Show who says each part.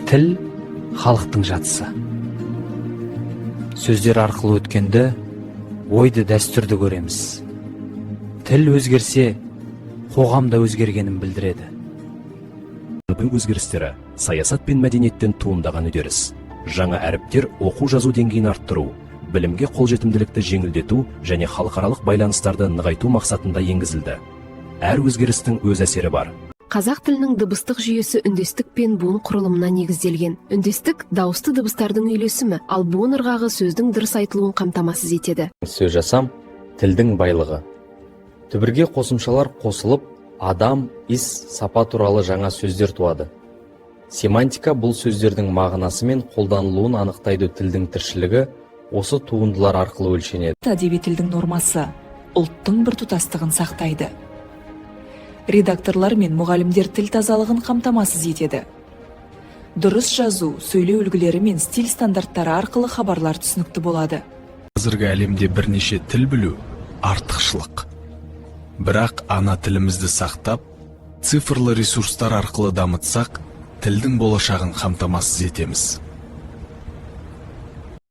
Speaker 1: Тіл халықтың жатысы. Сөздер арқылы өткенде ойды, дәстүрді көреміз. Тіл өзгерсе, қоғамда өзгергенін білдіреді.
Speaker 2: Өзгерістері саясат пен мәдениеттен туындаған үдеріс. Жаңа әріптер оқу жазу деңгейін арттыру, білімге қолжетімділікті жеңілдету және халықаралық байланыстарды нығайту мақсатында енгізілді. Әр өзгерістің өз әсері бар.
Speaker 3: Қазақ тілінің дыбыстық жүйесі үндестік пен буын құрылымына негізделген. Үндестік дауысты дыбыстардың үйлесімі, ал буын ырғағы сөздің дұрыс айтылуын қамтамасыз етеді.
Speaker 4: Сөз жасам тілдің байлығы. Түбірге қосымшалар қосылып, адам, іс, сапа туралы жаңа сөздер туады. Семантика бұл сөздердің мағынасы мен қолданылуын анықтайды. Тілдің тіршілігі осы туындылар арқылы өлшенеді.
Speaker 5: Әдеби тілдің нормасы ұлттың біртұтастығын сақтайды. Редакторлар мен мұғалімдер тіл тазалығын қамтамасыз етеді. Дұрыс жазу, сөйлеу үлгілері мен стиль стандарттары арқылы хабарлар түсінікті болады.
Speaker 6: Қазіргі әлемде бірнеше тіл білу артықшылық. Бірақ ана тілімізді сақтап, цифрлы ресурстар арқылы дамытсақ, тілдің болашағын қамтамасыз етеміз.